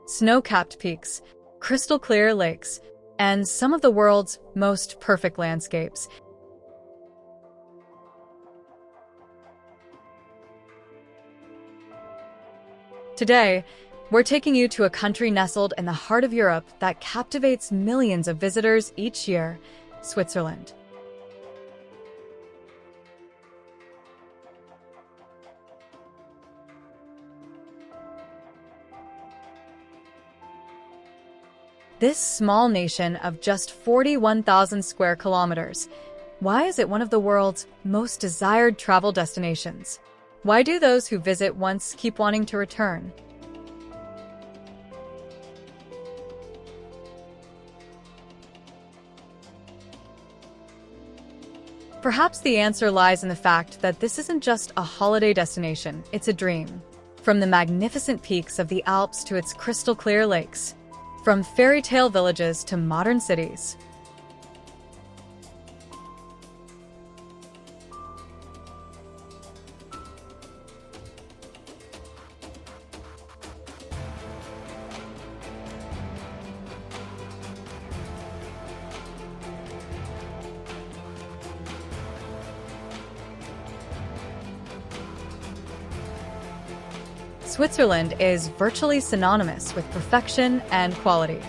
snow-capped peaks, crystal-clear lakes, and some of the world's most perfect landscapes. Today, we're taking you to a country nestled in the heart of Europe that captivates millions of visitors each year, Switzerland. This small nation of just 41,000 square kilometers, why is it one of the world's most desired travel destinations? Why do those who visit once keep wanting to return? Perhaps the answer lies in the fact that this isn't just a holiday destination, it's a dream. From the magnificent peaks of the Alps to its crystal-clear lakes, from fairy tale villages to modern cities. Switzerland is virtually synonymous with perfection and quality.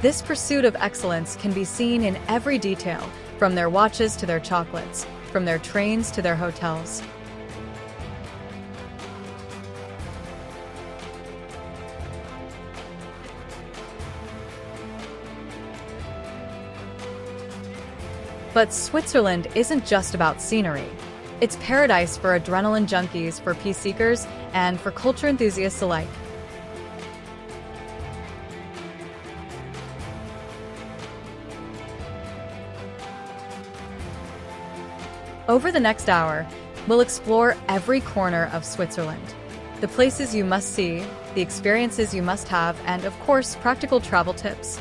This pursuit of excellence can be seen in every detail, from their watches to their chocolates, from their trains to their hotels. But Switzerland isn't just about scenery. It's paradise for adrenaline junkies, for peace seekers, and for culture enthusiasts alike. Over the next hour, we'll explore every corner of Switzerland. The places you must see, the experiences you must have, and of course, practical travel tips.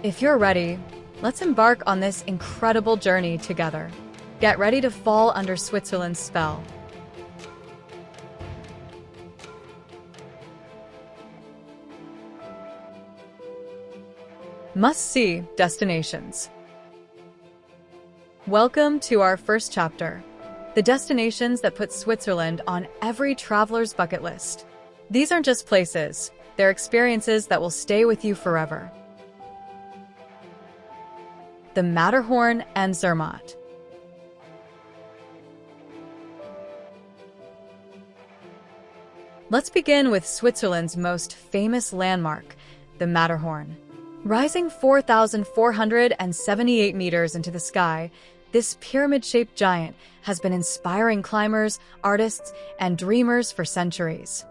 If you're ready, let's embark on this incredible journey together. Get ready to fall under Switzerland's spell. Must-see destinations. Welcome to our first chapter, the destinations that put Switzerland on every traveler's bucket list. These aren't just places, they're experiences that will stay with you forever. The Matterhorn and Zermatt. Let's begin with Switzerland's most famous landmark, the Matterhorn. Rising 4,478 meters into the sky, this pyramid-shaped giant has been inspiring climbers, artists, and dreamers for centuries.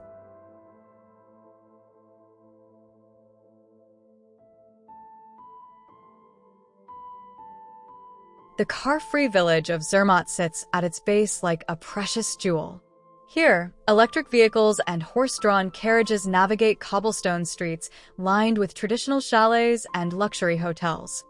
The car-free village of Zermatt sits at its base like a precious jewel. Here, electric vehicles and horse-drawn carriages navigate cobblestone streets lined with traditional chalets and luxury hotels.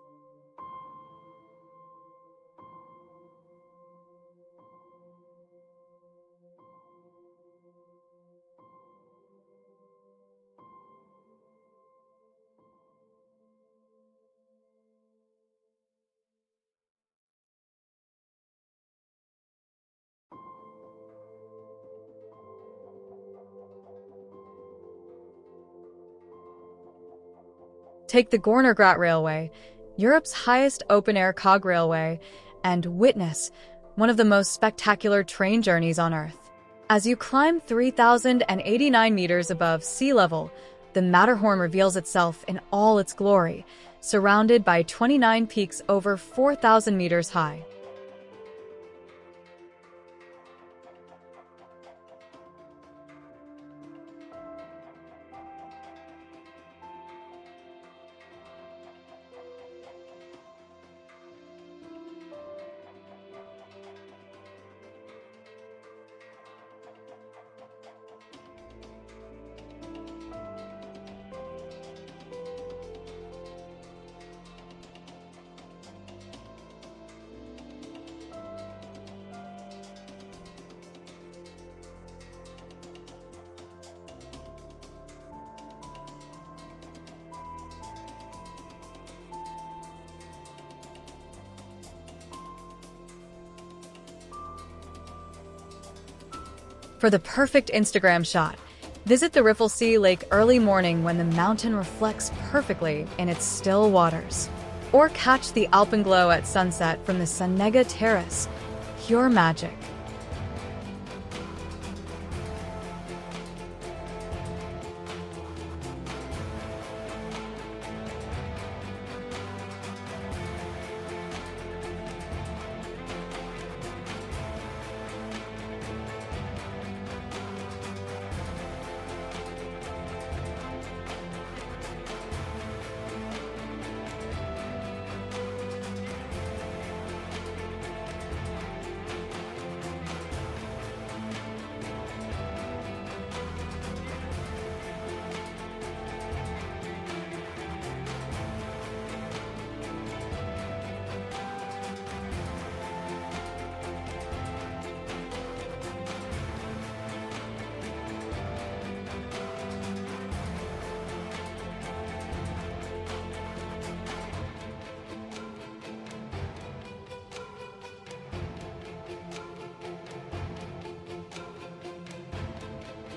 Take the Gornergrat Railway, Europe's highest open-air cog railway, and witness one of the most spectacular train journeys on Earth. As you climb 3,089 meters above sea level, the Matterhorn reveals itself in all its glory, surrounded by 29 peaks over 4,000 meters high. For the perfect Instagram shot, visit the Riffelsee Lake early morning when the mountain reflects perfectly in its still waters. Or catch the alpenglow at sunset from the Sannega Terrace. Pure magic.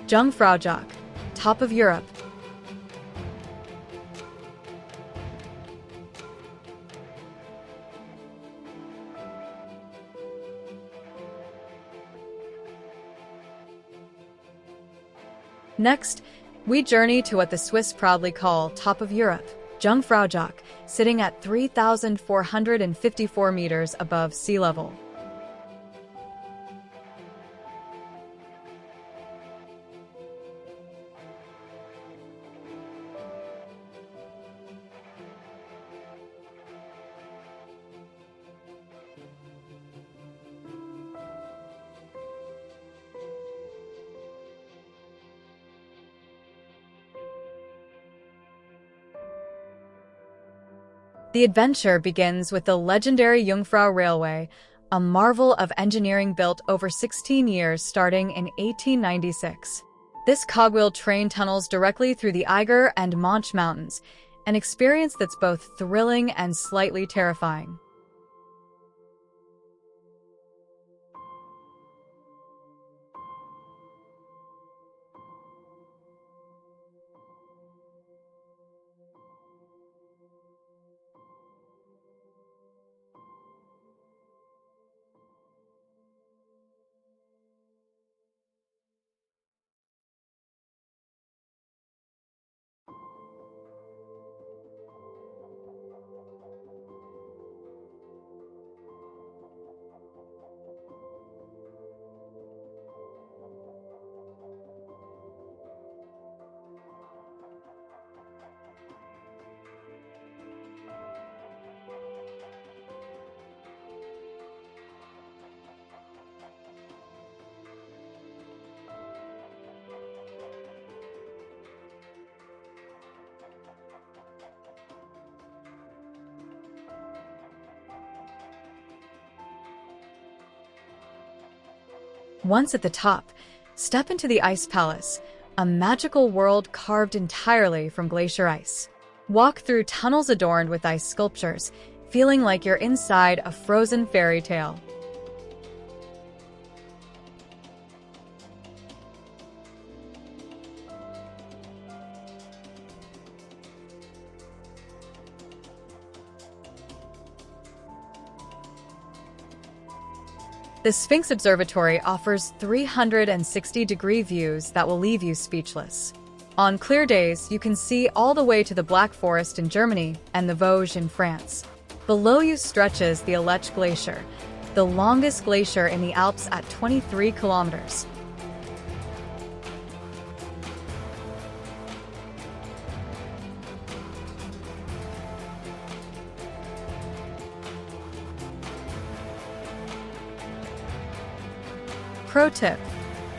Jungfraujoch, top of Europe. Next, we journey to what the Swiss proudly call top of Europe, Jungfraujoch, sitting at 3,454 meters above sea level. The adventure begins with the legendary Jungfrau Railway, a marvel of engineering built over 16 years starting in 1896. This cogwheel train tunnels directly through the Eiger and Monch Mountains, an experience that's both thrilling and slightly terrifying. Once at the top, step into the Ice Palace, a magical world carved entirely from glacier ice. Walk through tunnels adorned with ice sculptures, feeling like you're inside a frozen fairy tale. The Sphinx Observatory offers 360-degree views that will leave you speechless. On clear days, you can see all the way to the Black Forest in Germany and the Vosges in France. Below you stretches the Aletsch Glacier, the longest glacier in the Alps at 23 kilometers. Pro tip: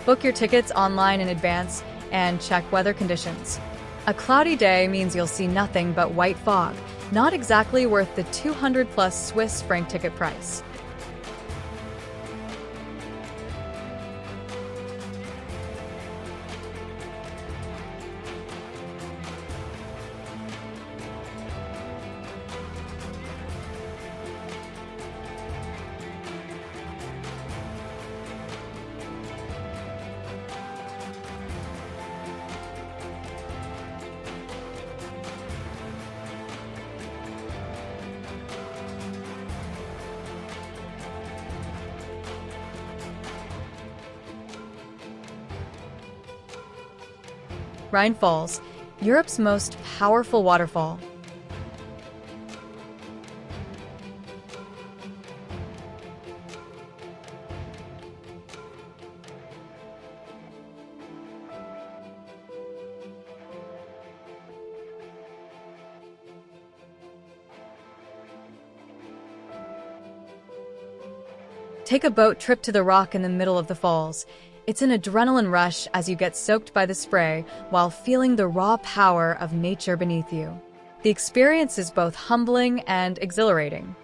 book your tickets online in advance and check weather conditions. A cloudy day means you'll see nothing but white fog, not exactly worth the 200+ Swiss franc ticket price. Rhine Falls, Europe's most powerful waterfall. Take a boat trip to the rock in the middle of the falls. It's an adrenaline rush as you get soaked by the spray while feeling the raw power of nature beneath you. The experience is both humbling and exhilarating.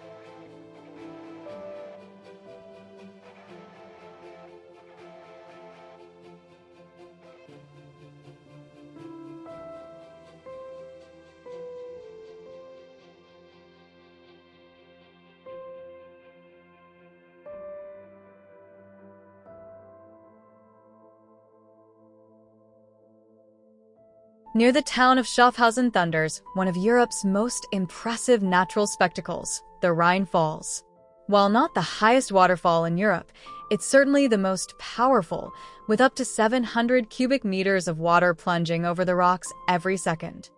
Near the town of Schaffhausen thunders one of Europe's most impressive natural spectacles, the Rhine Falls. While not the highest waterfall in Europe, it's certainly the most powerful, with up to 700 cubic meters of water plunging over the rocks every second.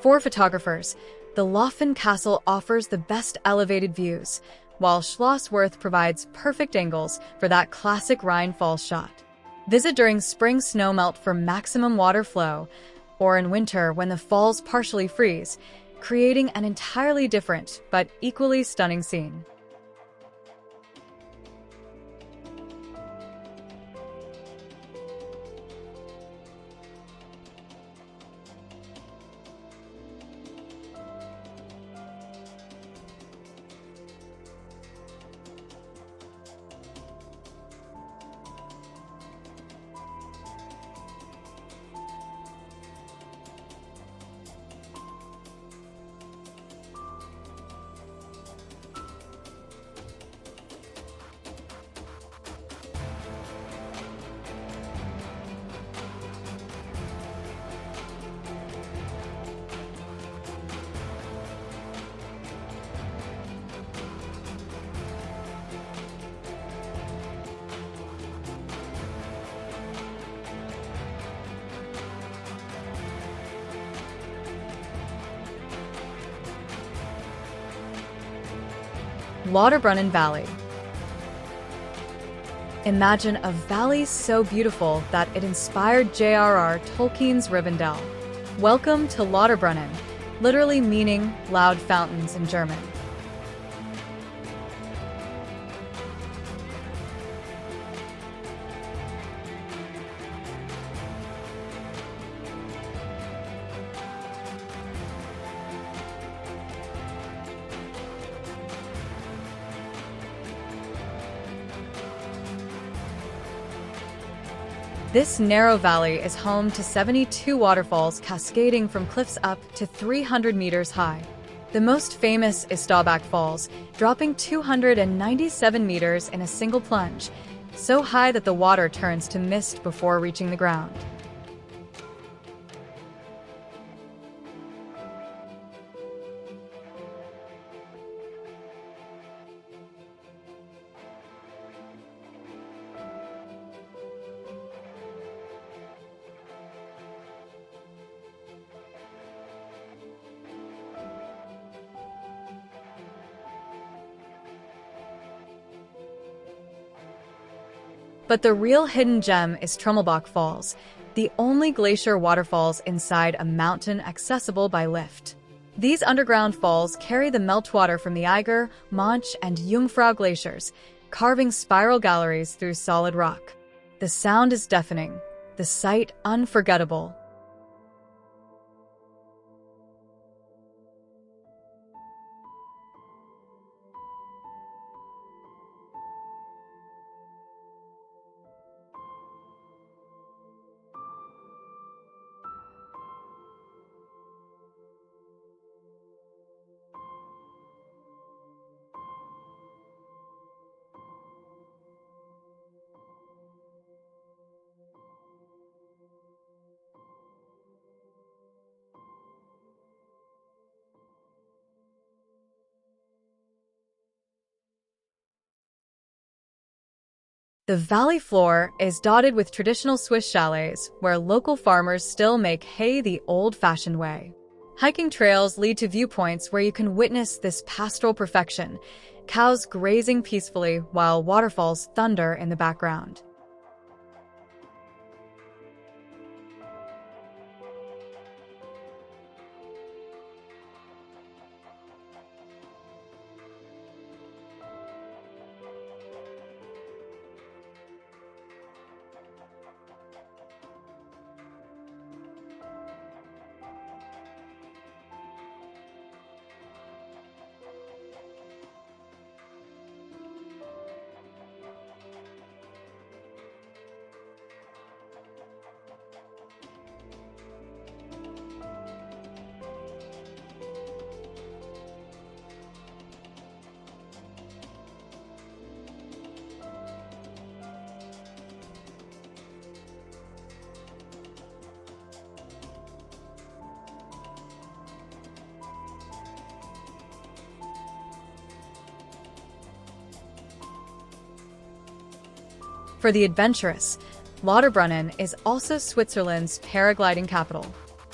For photographers, the Laufen Castle offers the best elevated views, while Schlossworth provides perfect angles for that classic Rhine Falls shot. Visit during spring snowmelt for maximum water flow, or in winter when the falls partially freeze, creating an entirely different but equally stunning scene. Lauterbrunnen Valley. Imagine a valley so beautiful that it inspired J.R.R. Tolkien's Rivendell. Welcome to Lauterbrunnen, literally meaning loud fountains in German. This narrow valley is home to 72 waterfalls cascading from cliffs up to 300 meters high. The most famous is Staubach Falls, dropping 297 meters in a single plunge, so high that the water turns to mist before reaching the ground. But the real hidden gem is Trummelbach Falls, the only glacier waterfalls inside a mountain accessible by lift. These underground falls carry the meltwater from the Eiger, Monch, and Jungfrau glaciers, carving spiral galleries through solid rock. The sound is deafening, the sight unforgettable. The valley floor is dotted with traditional Swiss chalets where local farmers still make hay the old-fashioned way. Hiking trails lead to viewpoints where you can witness this pastoral perfection, cows grazing peacefully while waterfalls thunder in the background. For the adventurous, Lauterbrunnen is also Switzerland's paragliding capital.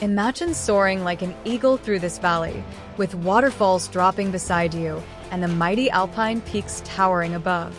Imagine soaring like an eagle through this valley, with waterfalls dropping beside you and the mighty Alpine peaks towering above.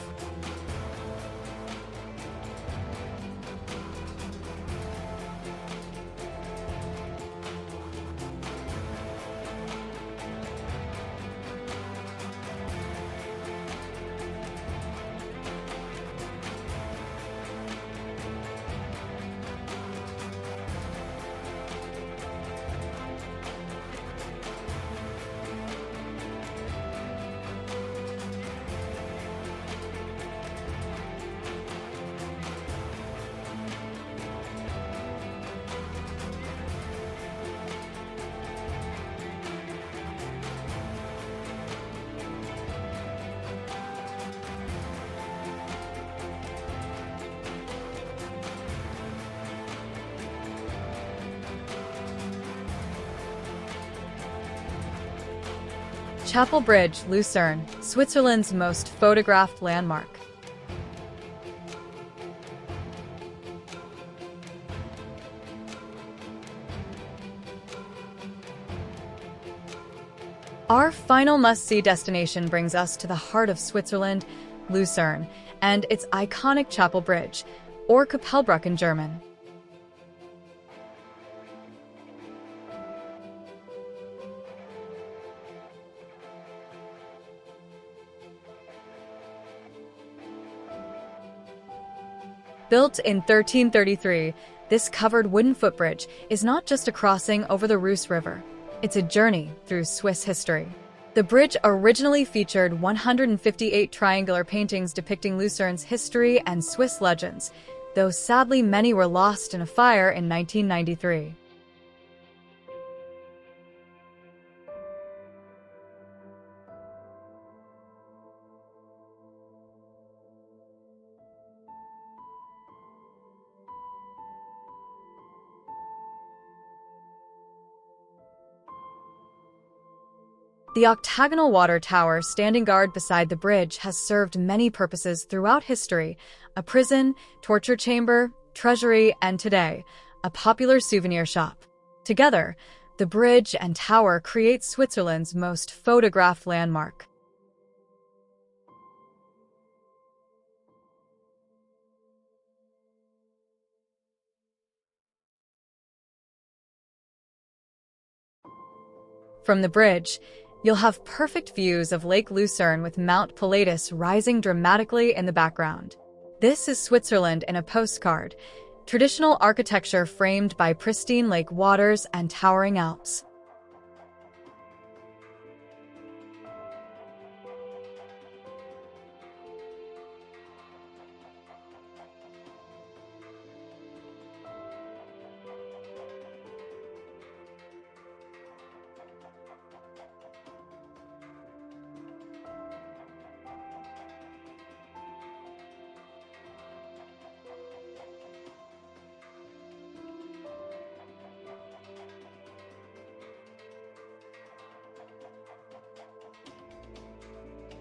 Chapel Bridge, Lucerne, Switzerland's most photographed landmark. Our final must-see destination brings us to the heart of Switzerland, Lucerne, and its iconic Chapel Bridge, or Kapellbrücke in German. Built in 1333, this covered wooden footbridge is not just a crossing over the Reuss River. It's a journey through Swiss history. The bridge originally featured 158 triangular paintings depicting Lucerne's history and Swiss legends, though sadly many were lost in a fire in 1993. The octagonal water tower standing guard beside the bridge has served many purposes throughout history: a prison, torture chamber, treasury, and today, a popular souvenir shop. Together, the bridge and tower create Switzerland's most photographed landmark. From the bridge, you'll have perfect views of Lake Lucerne with Mount Pilatus rising dramatically in the background. This is Switzerland in a postcard, traditional architecture framed by pristine lake waters and towering Alps.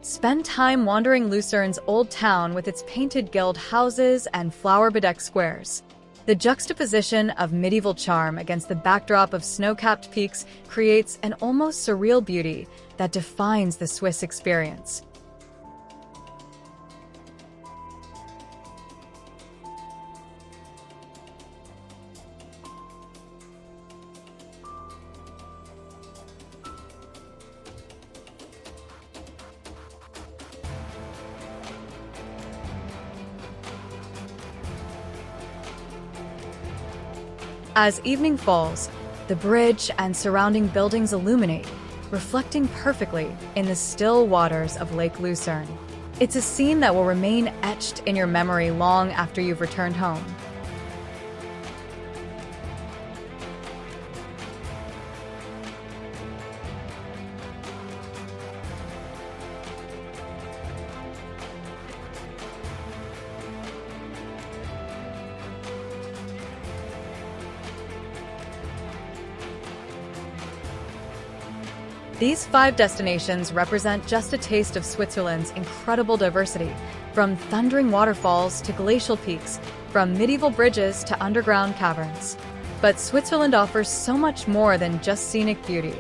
Spend time wandering Lucerne's old town with its painted guild houses and flower-bedecked squares. The juxtaposition of medieval charm against the backdrop of snow-capped peaks creates an almost surreal beauty that defines the Swiss experience. As evening falls, the bridge and surrounding buildings illuminate, reflecting perfectly in the still waters of Lake Lucerne. It's a scene that will remain etched in your memory long after you've returned home. These 5 destinations represent just a taste of Switzerland's incredible diversity, from thundering waterfalls to glacial peaks, from medieval bridges to underground caverns. But Switzerland offers so much more than just scenic beauty.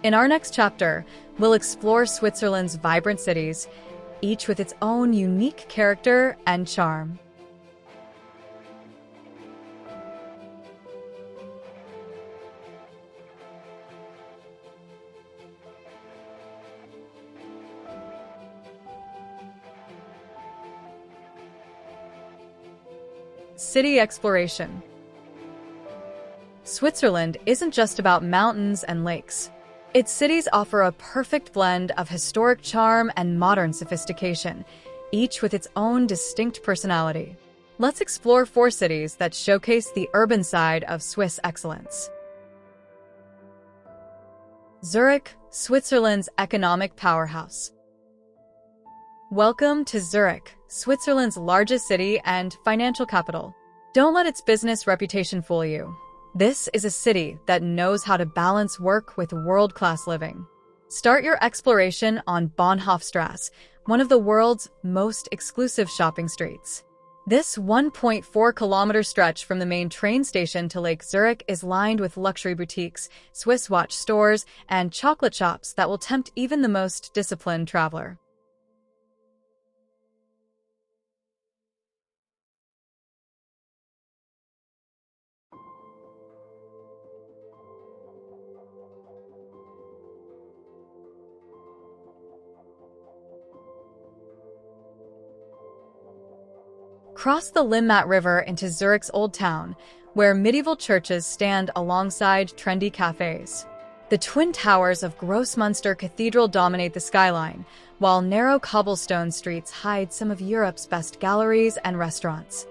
In our next chapter, we'll explore Switzerland's vibrant cities, each with its own unique character and charm. City exploration. Switzerland isn't just about mountains and lakes. Its cities offer a perfect blend of historic charm and modern sophistication, each with its own distinct personality. Let's explore 4 cities that showcase the urban side of Swiss excellence. Zurich, Switzerland's economic powerhouse. Welcome to Zurich, Switzerland's largest city and financial capital. Don't let its business reputation fool you. This is a city that knows how to balance work with world-class living. Start your exploration on Bahnhofstrasse, one of the world's most exclusive shopping streets. This 1.4-kilometer stretch from the main train station to Lake Zurich is lined with luxury boutiques, Swiss watch stores, and chocolate shops that will tempt even the most disciplined traveler. Cross the Limmat River into Zurich's Old Town, where medieval churches stand alongside trendy cafes. The twin towers of Grossmünster Cathedral dominate the skyline, while narrow cobblestone streets hide some of Europe's best galleries and restaurants.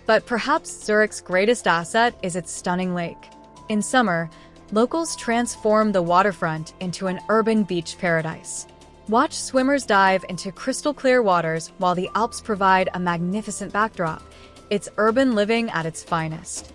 But perhaps Zurich's greatest asset is its stunning lake. In summer, locals transform the waterfront into an urban beach paradise. Watch swimmers dive into crystal-clear waters while the Alps provide a magnificent backdrop. It's urban living at its finest.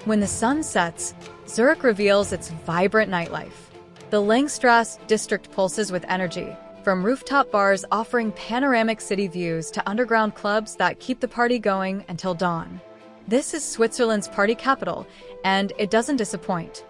When the sun sets, Zurich reveals its vibrant nightlife. The Langstrasse district pulses with energy, from rooftop bars offering panoramic city views to underground clubs that keep the party going until dawn. This is Switzerland's party capital, and it doesn't disappoint.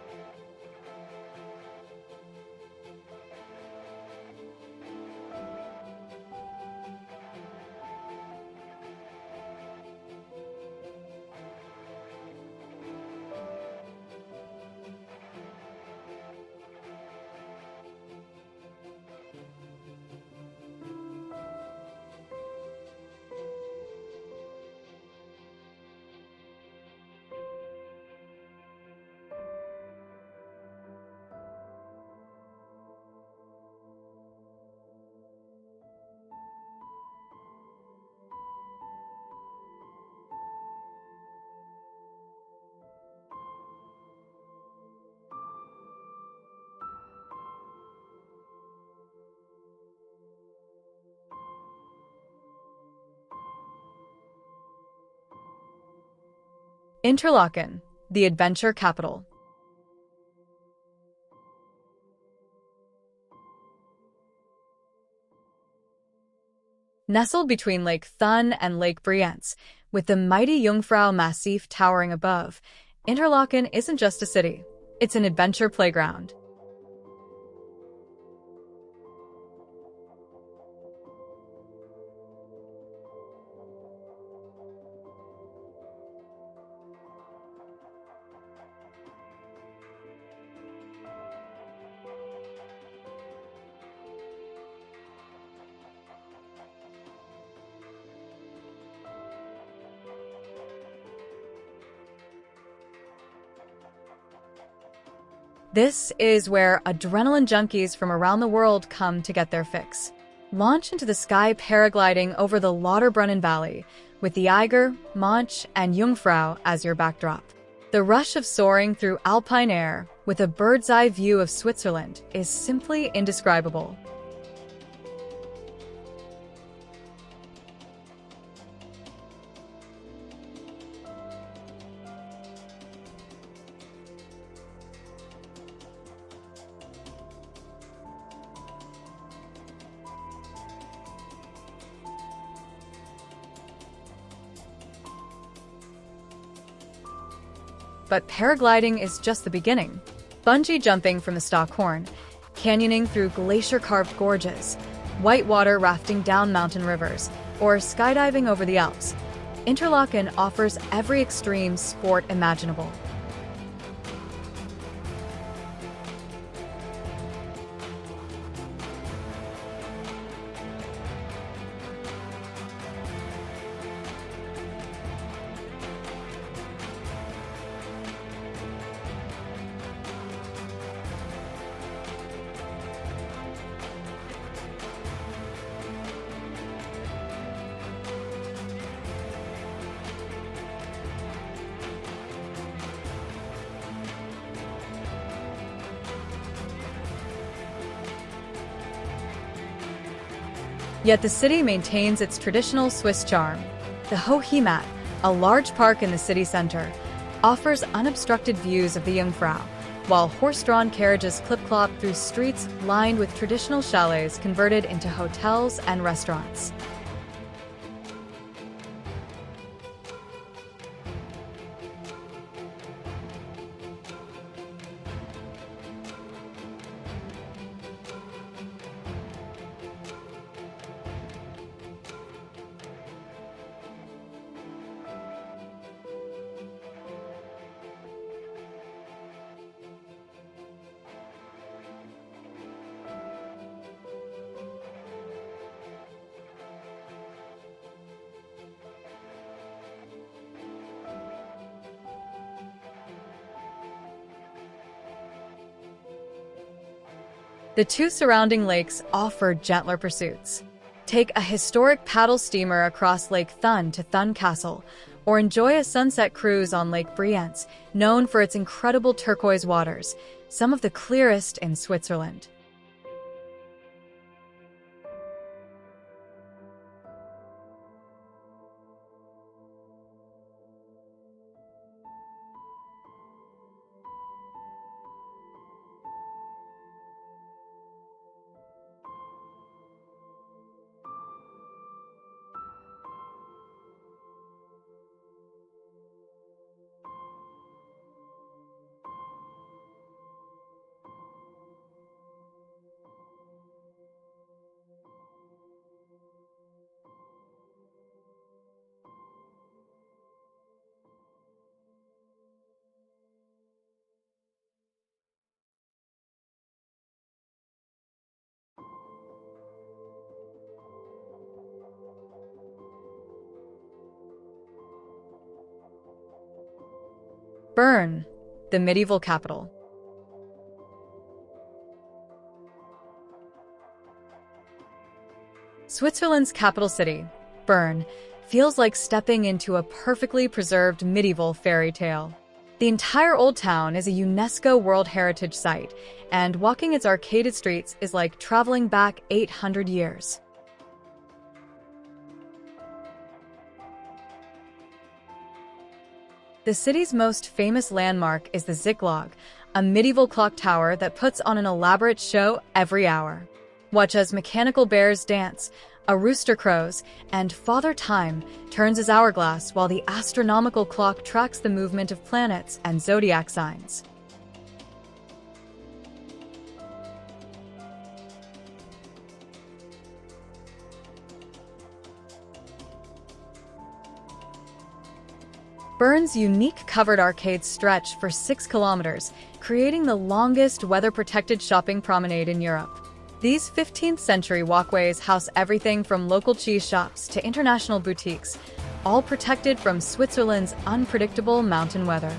Interlaken, the adventure capital. Nestled between Lake Thun and Lake Brienz, with the mighty Jungfrau Massif towering above, Interlaken isn't just a city, it's an adventure playground. This is where adrenaline junkies from around the world come to get their fix. Launch into the sky paragliding over the Lauterbrunnen Valley, with the Eiger, Monch, and Jungfrau as your backdrop. The rush of soaring through Alpine air, with a bird's-eye view of Switzerland, is simply indescribable. But paragliding is just the beginning. Bungee jumping from the Stockhorn, canyoning through glacier-carved gorges, whitewater rafting down mountain rivers, or skydiving over the Alps, Interlaken offers every extreme sport imaginable. Yet the city maintains its traditional Swiss charm. The Hohe, a large park in the city center, offers unobstructed views of the Jungfrau, while horse-drawn carriages clip-clop through streets lined with traditional chalets converted into hotels and restaurants. The two surrounding lakes offer gentler pursuits. Take a historic paddle steamer across Lake Thun to Thun Castle, or enjoy a sunset cruise on Lake Brienz, known for its incredible turquoise waters, some of the clearest in Switzerland. Bern, the medieval capital. Switzerland's capital city, Bern, feels like stepping into a perfectly preserved medieval fairy tale. The entire old town is a UNESCO World Heritage Site, and walking its arcaded streets is like traveling back 800 years. The city's most famous landmark is the Zicklog, a medieval clock tower that puts on an elaborate show every hour. Watch as mechanical bears dance, a rooster crows, and Father Time turns his hourglass while the astronomical clock tracks the movement of planets and zodiac signs. Bern's unique covered arcades stretch for 6 kilometers, creating the longest weather-protected shopping promenade in Europe. These 15th-century walkways house everything from local cheese shops to international boutiques, all protected from Switzerland's unpredictable mountain weather.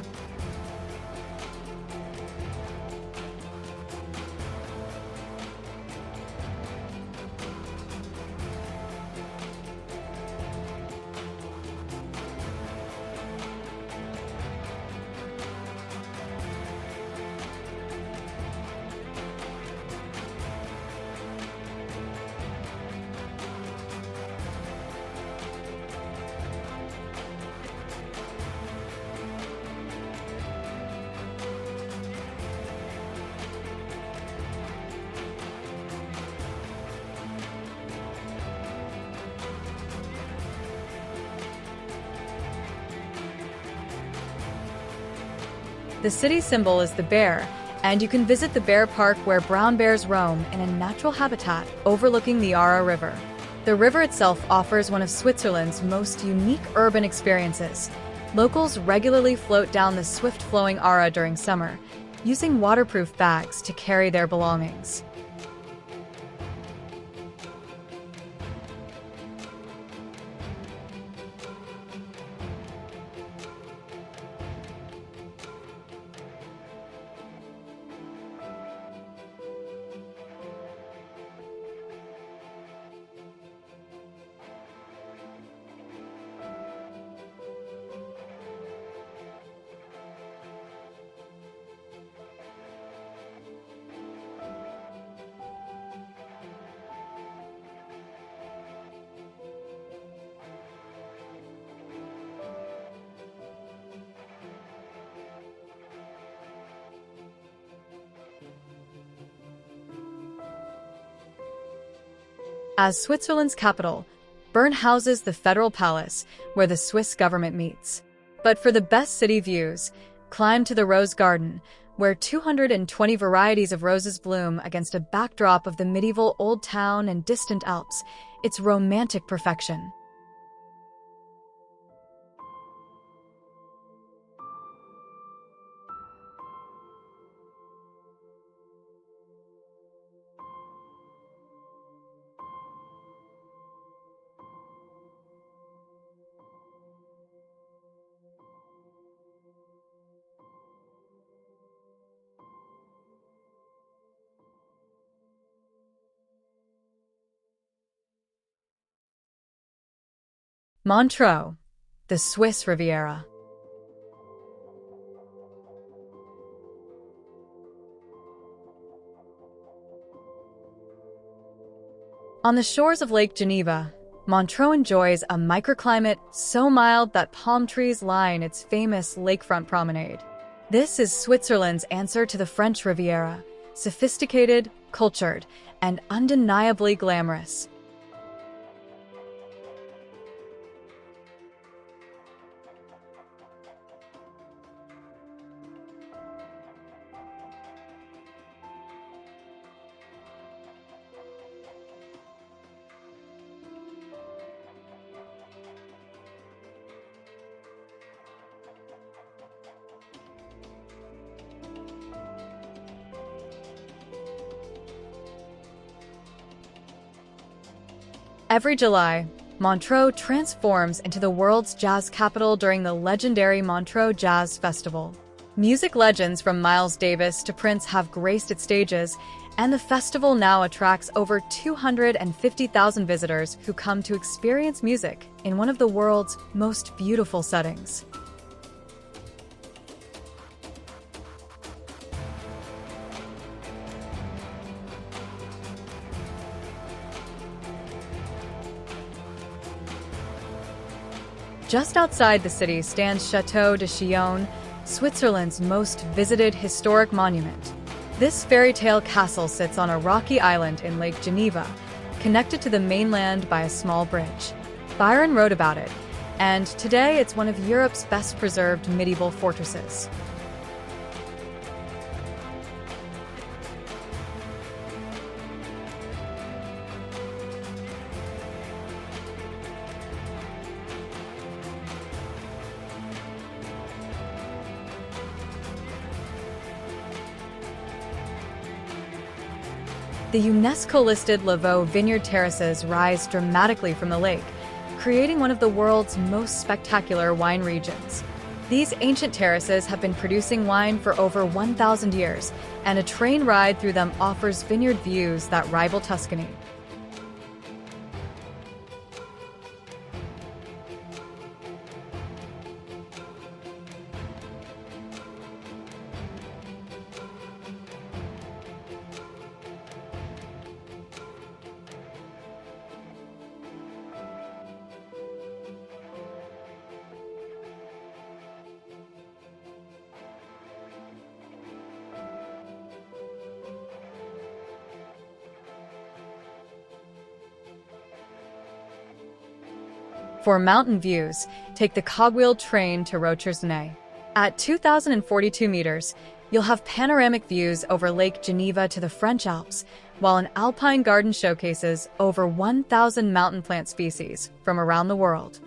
The city symbol is the bear, and you can visit the bear park where brown bears roam in a natural habitat overlooking the Aare River. The river itself offers one of Switzerland's most unique urban experiences. Locals regularly float down the swift-flowing Aare during summer, using waterproof bags to carry their belongings. As Switzerland's capital, Bern houses the Federal Palace, where the Swiss government meets. But for the best city views, climb to the Rose Garden, where 220 varieties of roses bloom against a backdrop of the medieval Old Town and distant Alps. It's romantic perfection. Montreux, the Swiss Riviera. On the shores of Lake Geneva, Montreux enjoys a microclimate so mild that palm trees line its famous lakefront promenade. This is Switzerland's answer to the French Riviera, sophisticated, cultured, and undeniably glamorous. Every July, Montreux transforms into the world's jazz capital during the legendary Montreux Jazz Festival. Music legends from Miles Davis to Prince have graced its stages, and the festival now attracts over 250,000 visitors who come to experience music in one of the world's most beautiful settings. Just outside the city stands Château de Chillon, Switzerland's most visited historic monument. This fairy tale castle sits on a rocky island in Lake Geneva, connected to the mainland by a small bridge. Byron wrote about it, and today it's one of Europe's best preserved medieval fortresses. The UNESCO-listed Lavaux vineyard terraces rise dramatically from the lake, creating one of the world's most spectacular wine regions. These ancient terraces have been producing wine for over 1,000 years, and a train ride through them offers vineyard views that rival Tuscany. For mountain views, take the cogwheel train to Rochers-Ney. At 2,042 meters, you'll have panoramic views over Lake Geneva to the French Alps, while an alpine garden showcases over 1,000 mountain plant species from around the world.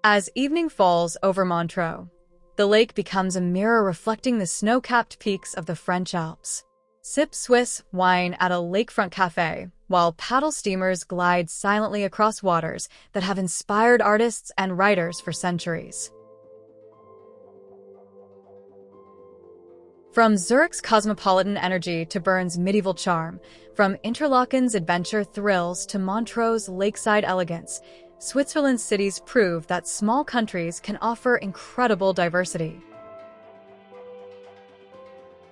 As evening falls over Montreux, the lake becomes a mirror reflecting the snow-capped peaks of the French Alps. Sip Swiss wine at a lakefront cafe, while paddle steamers glide silently across waters that have inspired artists and writers for centuries. From Zurich's cosmopolitan energy to Bern's medieval charm, from Interlaken's adventure thrills to Montreux's lakeside elegance, Switzerland's cities prove that small countries can offer incredible diversity.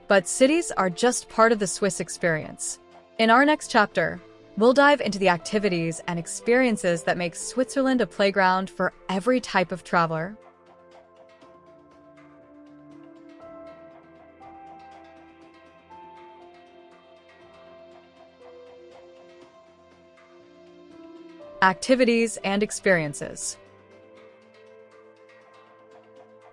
But cities are just part of the Swiss experience. In our next chapter, we'll dive into the activities and experiences that make Switzerland a playground for every type of traveler. Activities and experiences.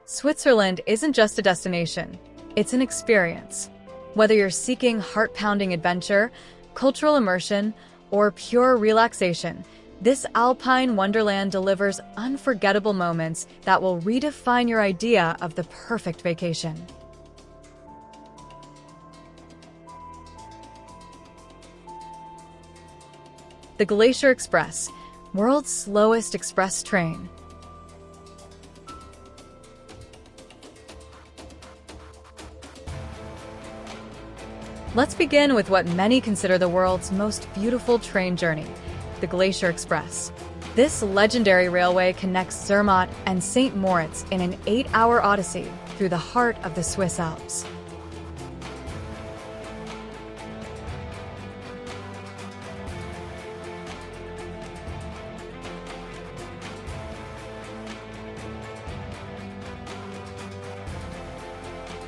Switzerland isn't just a destination, it's an experience. Whether you're seeking heart-pounding adventure, cultural immersion, or pure relaxation, this Alpine wonderland delivers unforgettable moments that will redefine your idea of the perfect vacation. The Glacier Express, world's slowest express train. Let's begin with what many consider the world's most beautiful train journey, the Glacier Express. This legendary railway connects Zermatt and St. Moritz in an 8-hour odyssey through the heart of the Swiss Alps.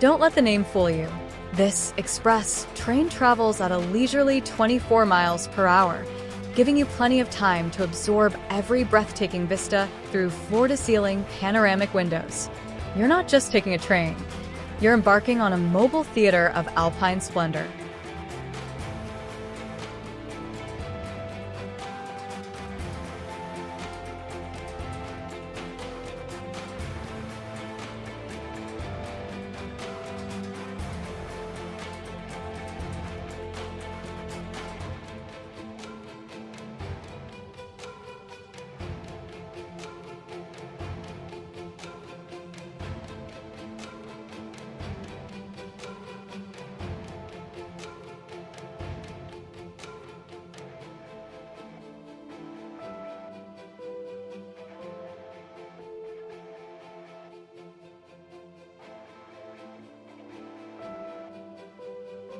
Don't let the name fool you. This express train travels at a leisurely 24 miles per hour, giving you plenty of time to absorb every breathtaking vista through floor-to-ceiling panoramic windows. You're not just taking a train, you're embarking on a mobile theater of Alpine splendor.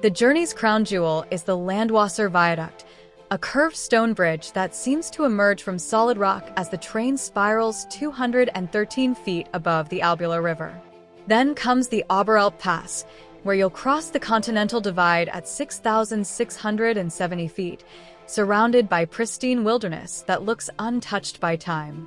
The journey's crown jewel is the Landwasser Viaduct, a curved stone bridge that seems to emerge from solid rock as the train spirals 213 feet above the Albula River. Then comes the Oberalp Pass, where you'll cross the Continental Divide at 6,670 feet, surrounded by pristine wilderness that looks untouched by time.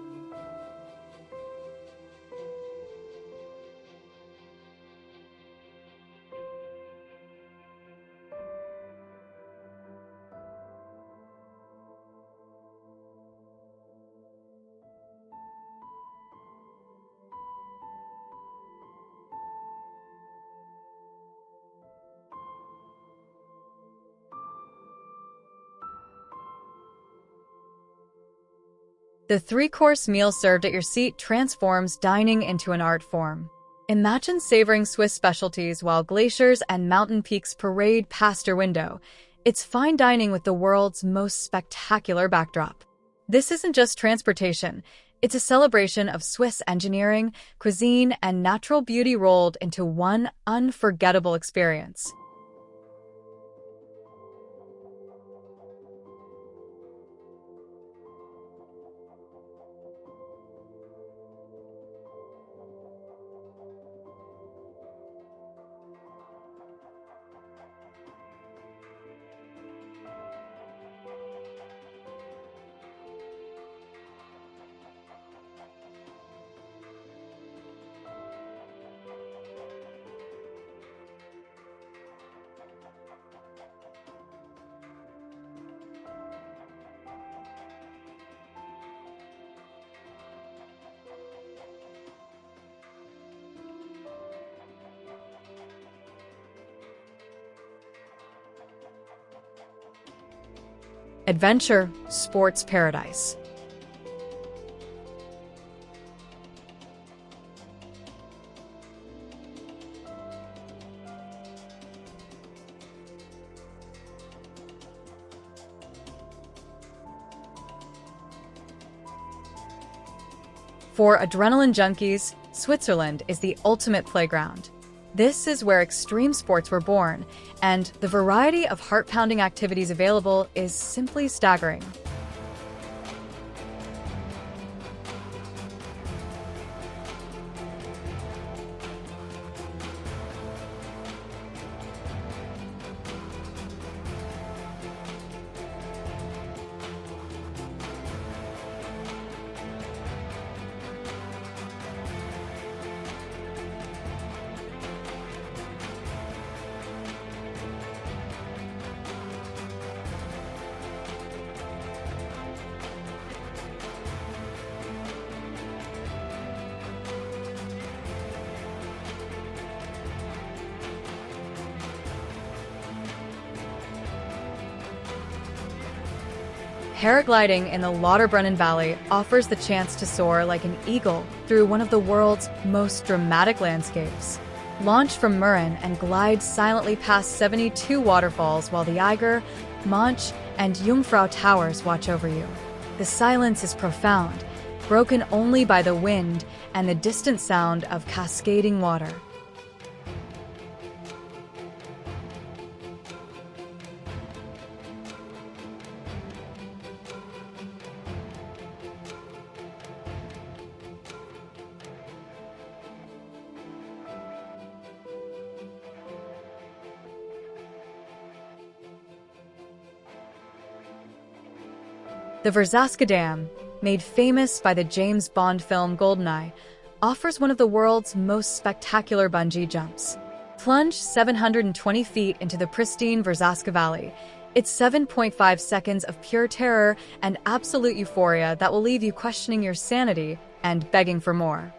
The three-course meal served at your seat transforms dining into an art form. Imagine savoring Swiss specialties while glaciers and mountain peaks parade past your window. It's fine dining with the world's most spectacular backdrop. This isn't just transportation. It's a celebration of Swiss engineering, cuisine, and natural beauty rolled into one unforgettable experience. Adventure, sports paradise. For adrenaline junkies, Switzerland is the ultimate playground. This is where extreme sports were born, and the variety of heart-pounding activities available is simply staggering. Paragliding in the Lauterbrunnen Valley offers the chance to soar like an eagle through one of the world's most dramatic landscapes. Launch from Mürren and glide silently past 72 waterfalls while the Eiger, Monch, and Jungfrau towers watch over you. The silence is profound, broken only by the wind and the distant sound of cascading water. The Verzaska Dam, made famous by the James Bond film GoldenEye, offers one of the world's most spectacular bungee jumps. Plunge 720 feet into the pristine Verzaska Valley. It's 7.5 seconds of pure terror and absolute euphoria that will leave you questioning your sanity and begging for more.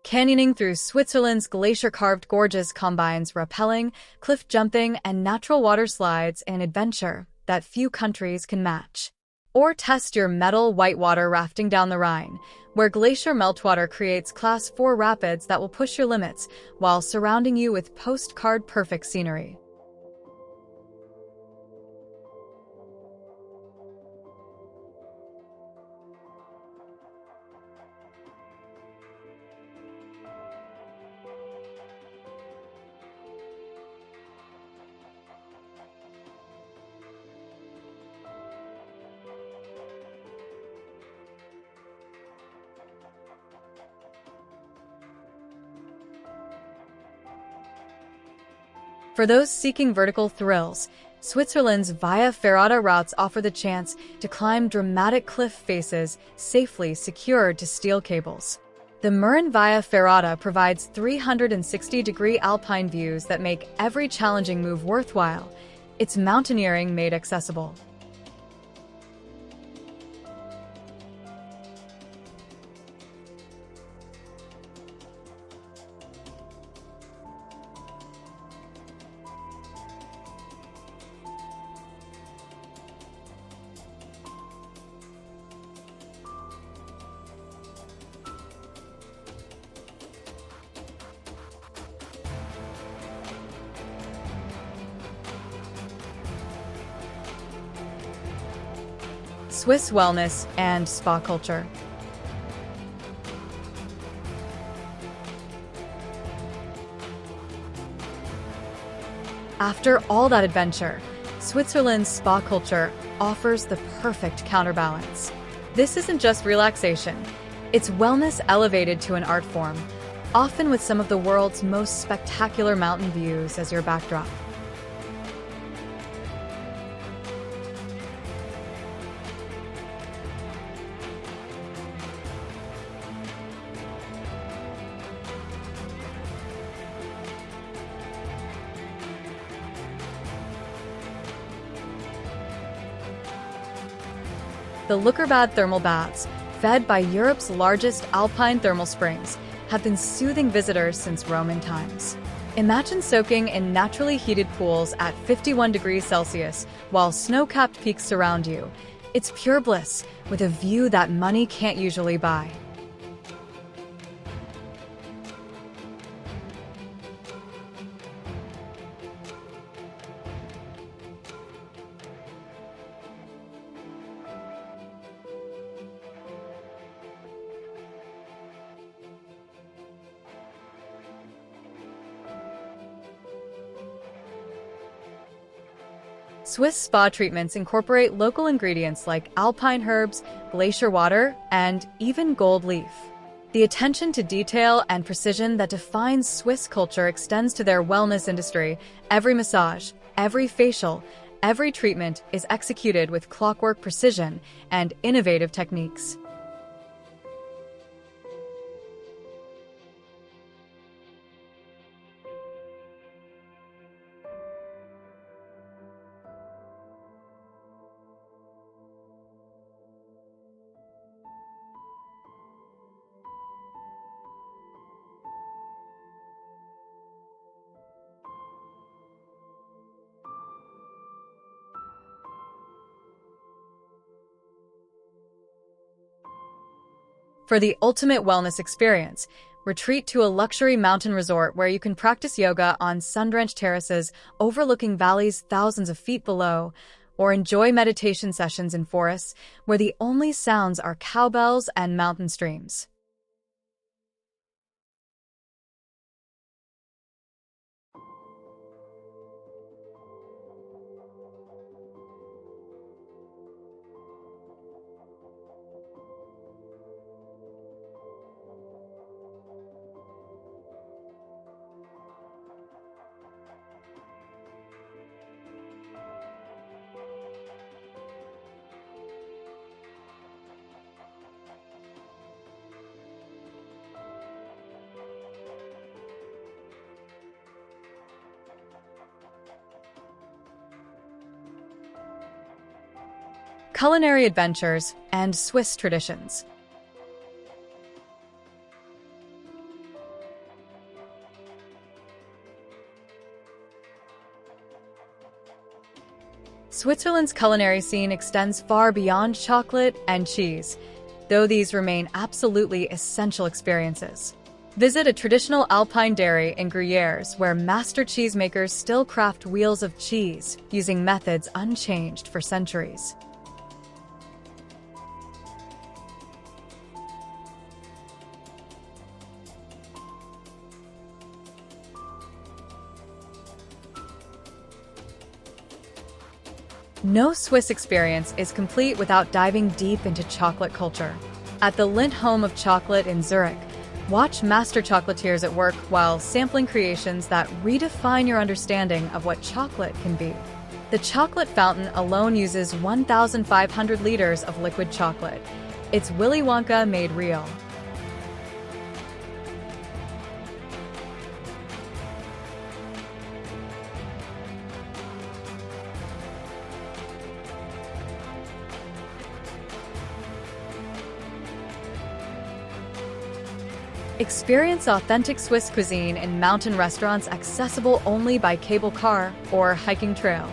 Canyoning through Switzerland's glacier-carved gorges combines rappelling, cliff jumping, and natural water slides in an adventure that few countries can match. Or test your metal whitewater rafting down the Rhine, where glacier meltwater creates Class 4 rapids that will push your limits while surrounding you with postcard-perfect scenery. For those seeking vertical thrills, Switzerland's Via Ferrata routes offer the chance to climb dramatic cliff faces safely secured to steel cables. The Mürren Via Ferrata provides 360-degree alpine views that make every challenging move worthwhile. It's mountaineering made accessible. Swiss wellness and spa culture. After all that adventure, Switzerland's spa culture offers the perfect counterbalance. This isn't just relaxation, it's wellness elevated to an art form, often with some of the world's most spectacular mountain views as your backdrop. The Lucerne thermal baths, fed by Europe's largest alpine thermal springs, have been soothing visitors since Roman times. Imagine soaking in naturally heated pools at 51 degrees Celsius while snow-capped peaks surround you. It's pure bliss, with a view that money can't usually buy. Swiss spa treatments incorporate local ingredients like alpine herbs, glacier water, and even gold leaf. The attention to detail and precision that defines Swiss culture extends to their wellness industry. Every massage, every facial, every treatment is executed with clockwork precision and innovative techniques. For the ultimate wellness experience, retreat to a luxury mountain resort where you can practice yoga on sun-drenched terraces overlooking valleys thousands of feet below, or enjoy meditation sessions in forests where the only sounds are cowbells and mountain streams. Culinary adventures and Swiss traditions. Switzerland's culinary scene extends far beyond chocolate and cheese, though these remain absolutely essential experiences. Visit a traditional Alpine dairy in Gruyères where master cheesemakers still craft wheels of cheese using methods unchanged for centuries. No Swiss experience is complete without diving deep into chocolate culture. At the Lindt Home of Chocolate in Zurich, watch master chocolatiers at work while sampling creations that redefine your understanding of what chocolate can be. The chocolate fountain alone uses 1,500 liters of liquid chocolate. It's Willy Wonka made real. Experience authentic Swiss cuisine in mountain restaurants accessible only by cable car or hiking trail.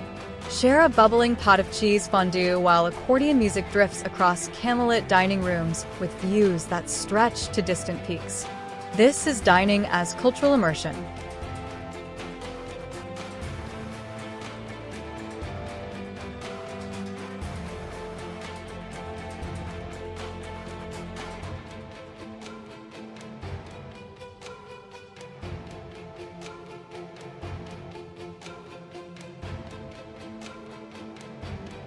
Share a bubbling pot of cheese fondue while accordion music drifts across candlelit dining rooms with views that stretch to distant peaks. This is dining as cultural immersion.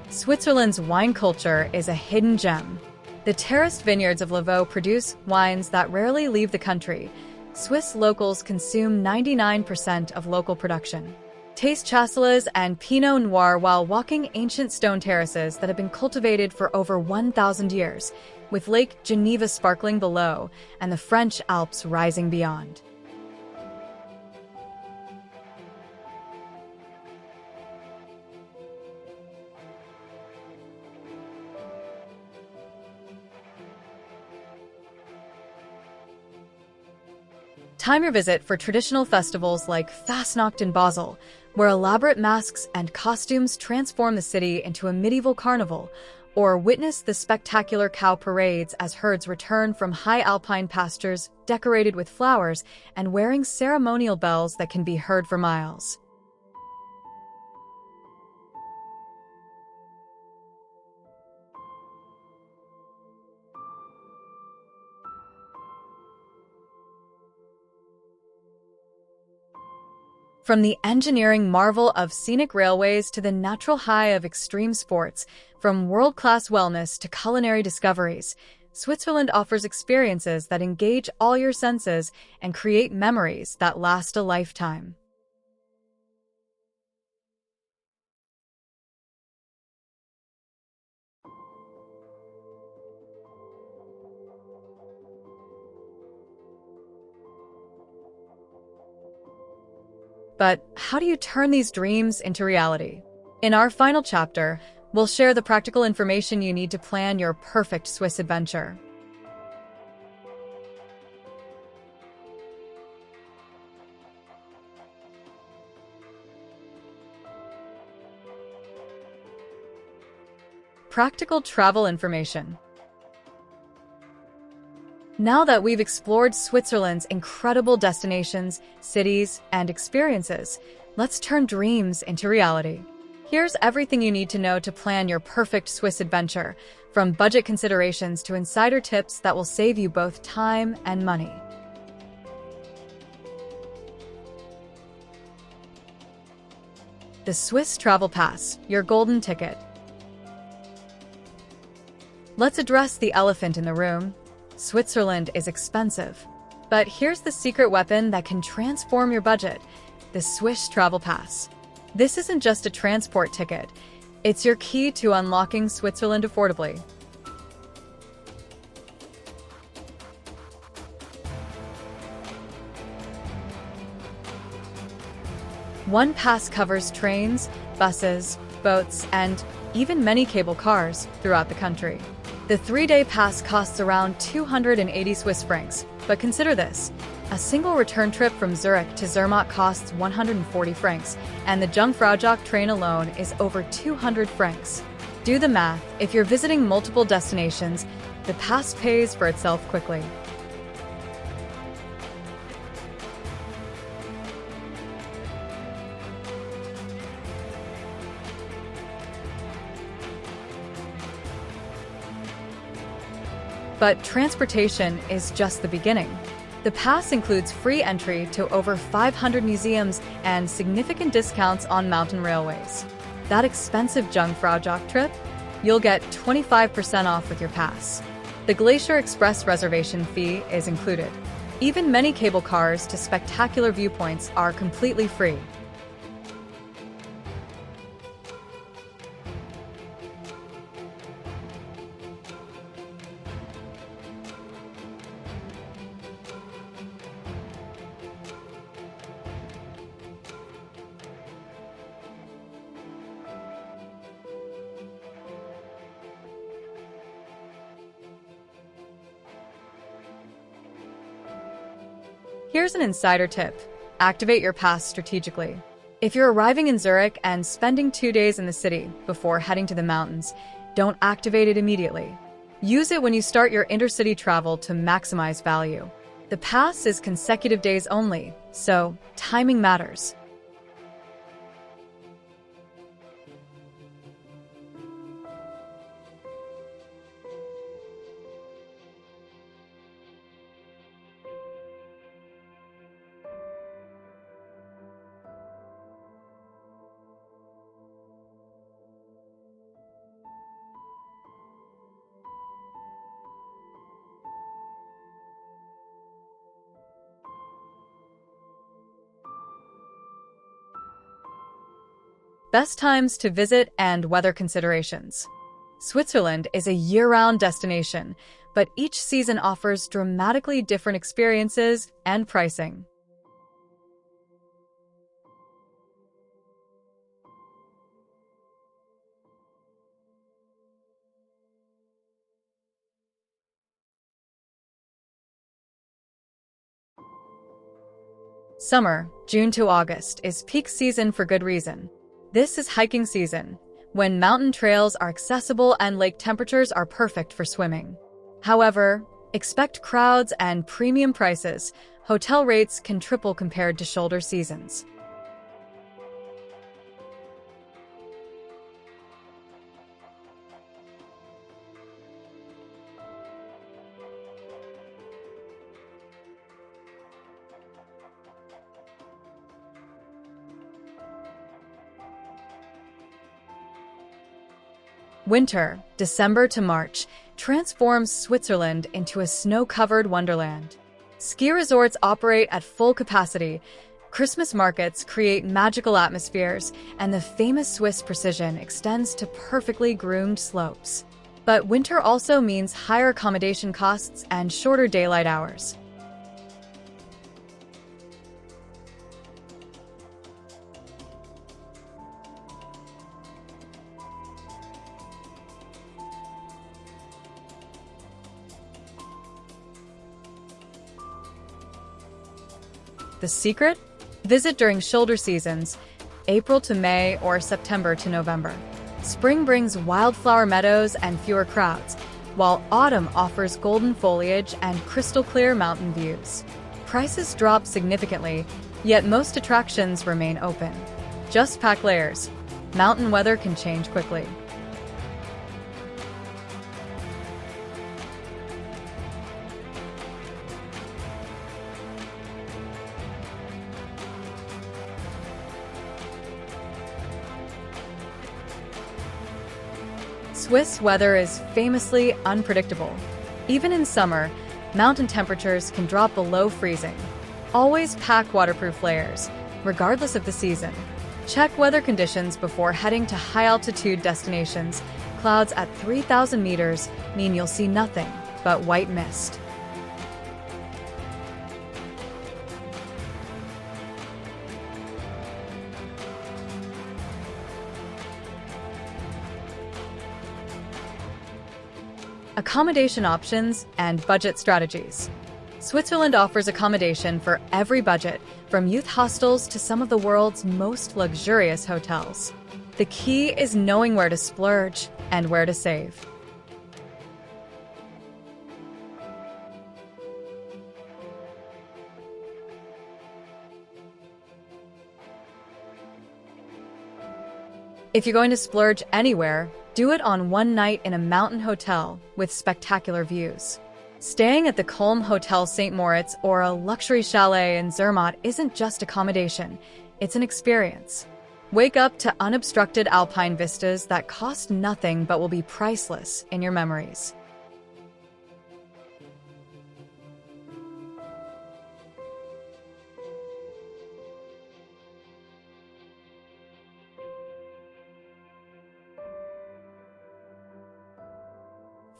Switzerland's wine culture is a hidden gem. The terraced vineyards of Lavaux produce wines that rarely leave the country. Swiss locals consume 99% of local production. Taste chasselas and Pinot Noir while walking ancient stone terraces that have been cultivated for over 1,000 years, with Lake Geneva sparkling below and the French Alps rising beyond. Time your visit for traditional festivals like Fastnacht in Basel, where elaborate masks and costumes transform the city into a medieval carnival, or witness the spectacular cow parades as herds return from high alpine pastures decorated with flowers and wearing ceremonial bells that can be heard for miles. From the engineering marvel of scenic railways to the natural high of extreme sports, from world-class wellness to culinary discoveries, Switzerland offers experiences that engage all your senses and create memories that last a lifetime. But how do you turn these dreams into reality? In our final chapter, we'll share the practical information you need to plan your perfect Swiss adventure. Practical travel information. Now that we've explored Switzerland's incredible destinations, cities, and experiences, let's turn dreams into reality. Here's everything you need to know to plan your perfect Swiss adventure, from budget considerations to insider tips that will save you both time and money. The Swiss Travel Pass, your golden ticket. Let's address the elephant in the room. Switzerland is expensive. But here's the secret weapon that can transform your budget: the Swiss Travel Pass. This isn't just a transport ticket, it's your key to unlocking Switzerland affordably. One pass covers trains, buses, boats, and even many cable cars throughout the country. The 3-day pass costs around 280 Swiss francs, but consider this. A single return trip from Zurich to Zermatt costs 140 francs, and the Jungfraujoch train alone is over 200 francs. Do the math. If you're visiting multiple destinations, the pass pays for itself quickly. But transportation is just the beginning. The pass includes free entry to over 500 museums and significant discounts on mountain railways. That expensive Jungfraujoch trip? You'll get 25% off with your pass. The Glacier Express reservation fee is included. Even many cable cars to spectacular viewpoints are completely free. Here's an insider tip. Activate your pass strategically. If you're arriving in Zurich and spending 2 days in the city before heading to the mountains, don't activate it immediately. Use it when you start your intercity travel to maximize value. The pass is consecutive days only, so timing matters. Best times to visit and weather considerations. Switzerland is a year-round destination, but each season offers dramatically different experiences and pricing. Summer, June to August, is peak season for good reason. This is hiking season, when mountain trails are accessible and lake temperatures are perfect for swimming. However, expect crowds and premium prices. Hotel rates can triple compared to shoulder seasons. Winter, December to March, transforms Switzerland into a snow-covered wonderland. Ski resorts operate at full capacity, Christmas markets create magical atmospheres, and the famous Swiss precision extends to perfectly groomed slopes. But winter also means higher accommodation costs and shorter daylight hours. The secret? Visit during shoulder seasons, April to May or September to November. Spring brings wildflower meadows and fewer crowds, while autumn offers golden foliage and crystal-clear mountain views. Prices drop significantly, yet most attractions remain open. Just pack layers. Mountain weather can change quickly. Swiss weather is famously unpredictable. Even in summer, mountain temperatures can drop below freezing. Always pack waterproof layers, regardless of the season. Check weather conditions before heading to high-altitude destinations. Clouds at 3,000 meters mean you'll see nothing but white mist. Accommodation options and budget strategies. Switzerland offers accommodation for every budget, from youth hostels to some of the world's most luxurious hotels. The key is knowing where to splurge and where to save. If you're going to splurge anywhere, do it on one night in a mountain hotel with spectacular views. Staying at the Culm Hotel St. Moritz or a luxury chalet in Zermatt isn't just accommodation, it's an experience. Wake up to unobstructed Alpine vistas that cost nothing but will be priceless in your memories.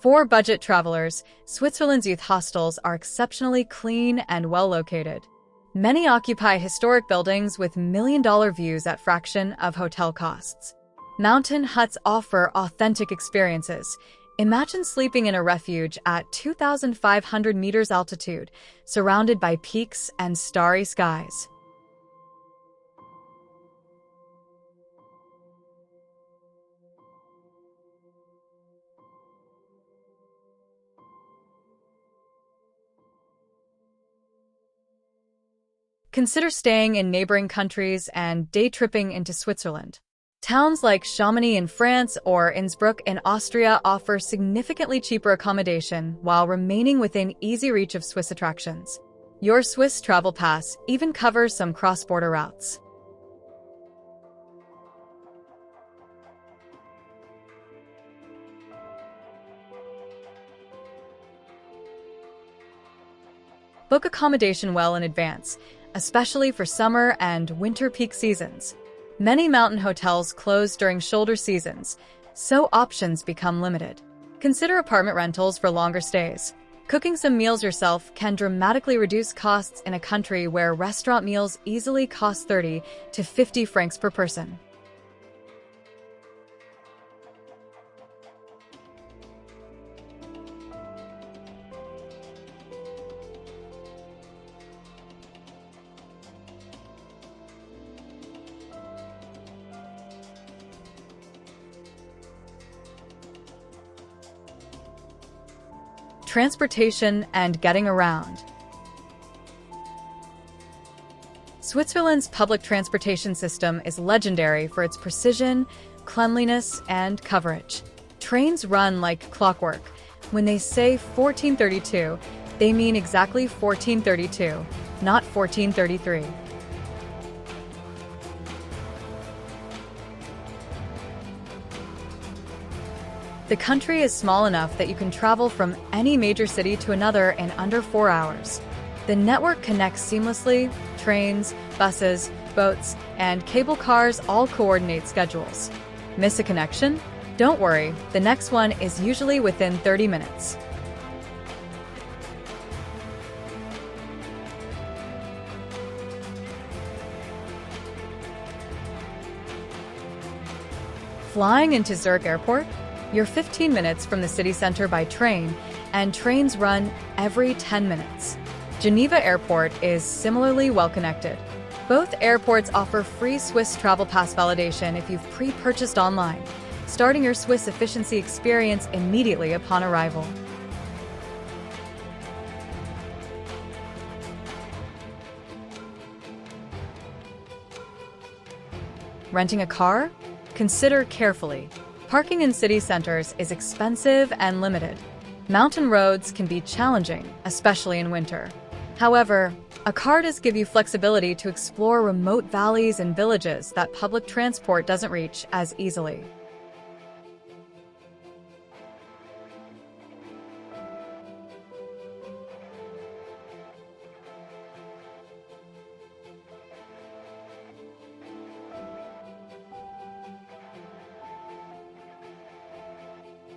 For budget travelers, Switzerland's youth hostels are exceptionally clean and well located. Many occupy historic buildings with million-dollar views at fraction of hotel costs. Mountain huts offer authentic experiences. Imagine sleeping in a refuge at 2,500 meters altitude, surrounded by peaks and starry skies. Consider staying in neighboring countries and day tripping into Switzerland. Towns like Chamonix in France or Innsbruck in Austria offer significantly cheaper accommodation while remaining within easy reach of Swiss attractions. Your Swiss travel pass even covers some cross-border routes. Book accommodation well in advance, especially for summer and winter peak seasons. Many mountain hotels close during shoulder seasons, so options become limited. Consider apartment rentals for longer stays. Cooking some meals yourself can dramatically reduce costs in a country where restaurant meals easily cost 30 to 50 francs per person. Transportation and getting around. Switzerland's public transportation system is legendary for its precision, cleanliness, and coverage. Trains run like clockwork. When they say 1432, they mean exactly 1432, not 1433. The country is small enough that you can travel from any major city to another in under 4 hours. The network connects seamlessly. Trains, buses, boats, and cable cars all coordinate schedules. Miss a connection? Don't worry, the next one is usually within 30 minutes. Flying into Zurich Airport? You're 15 minutes from the city center by train, and trains run every 10 minutes. Geneva Airport is similarly well-connected. Both airports offer free Swiss Travel Pass validation if you've pre-purchased online, starting your Swiss efficiency experience immediately upon arrival. Renting a car? Consider carefully. Parking in city centers is expensive and limited. Mountain roads can be challenging, especially in winter. However, a car does give you flexibility to explore remote valleys and villages that public transport doesn't reach as easily.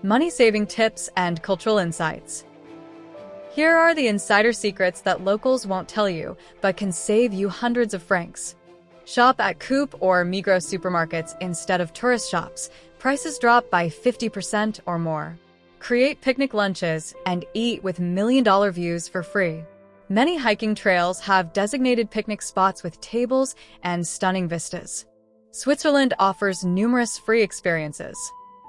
Money-saving tips and cultural insights. Here are the insider secrets that locals won't tell you, but can save you hundreds of francs. Shop at Coop or Migros supermarkets instead of tourist shops. Prices drop by 50% or more. Create picnic lunches and eat with million-dollar views for free. Many hiking trails have designated picnic spots with tables and stunning vistas. Switzerland offers numerous free experiences.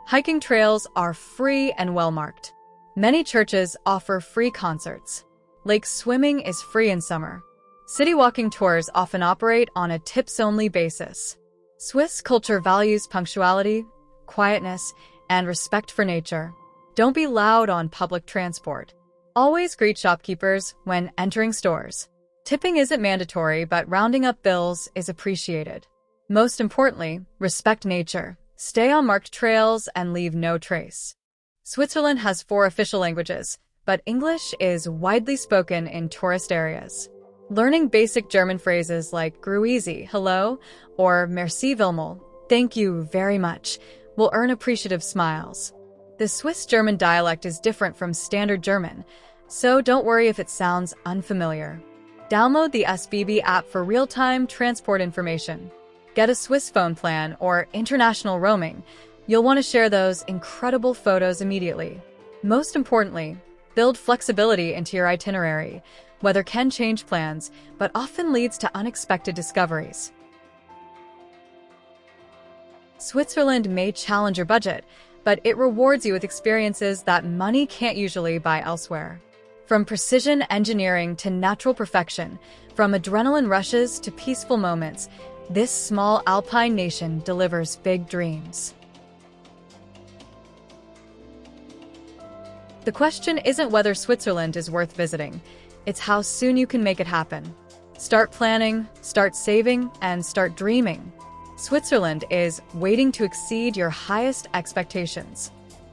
Hiking trails are free and well-marked. Many churches offer free concerts. Lake swimming is free in summer. City walking tours often operate on a tips-only basis. Swiss culture values punctuality, quietness, and respect for nature. Don't be loud on public transport. Always greet shopkeepers when entering stores. Tipping isn't mandatory, but rounding up bills is appreciated. Most importantly, respect nature. Stay on marked trails and leave no trace. Switzerland has 4 official languages, but English is widely spoken in tourist areas. Learning basic German phrases like grüezi, hello, or merci vielmals, thank you very much, will earn appreciative smiles. The Swiss-German dialect is different from standard German, so don't worry if it sounds unfamiliar. Download the SBB app for real-time transport information. Get a Swiss phone plan or international roaming. You'll want to share those incredible photos immediately. Most importantly, build flexibility into your itinerary. Weather can change plans, but often leads to unexpected discoveries. Switzerland may challenge your budget, but it rewards you with experiences that money can't usually buy elsewhere. From precision engineering to natural perfection, from adrenaline rushes to peaceful moments, this small Alpine nation delivers big dreams. The question isn't whether Switzerland is worth visiting, it's how soon you can make it happen. Start planning, start saving, and start dreaming. Switzerland is waiting to exceed your highest expectations.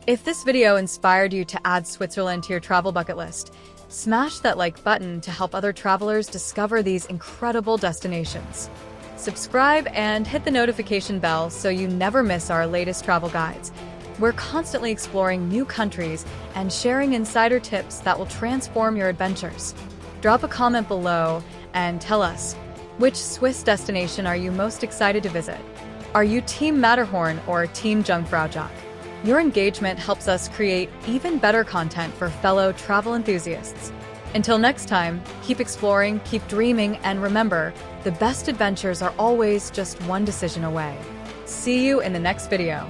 If this video inspired you to add Switzerland to your travel bucket list, smash that like button to help other travelers discover these incredible destinations. Subscribe and hit the notification bell so you never miss our latest travel guides. We're constantly exploring new countries and sharing insider tips that will transform your adventures. Drop a comment below and tell us, which Swiss destination are you most excited to visit? Are you Team Matterhorn or Team Jungfraujoch? Your engagement helps us create even better content for fellow travel enthusiasts. Until next time, keep exploring, keep dreaming, and remember, the best adventures are always just one decision away. See you in the next video.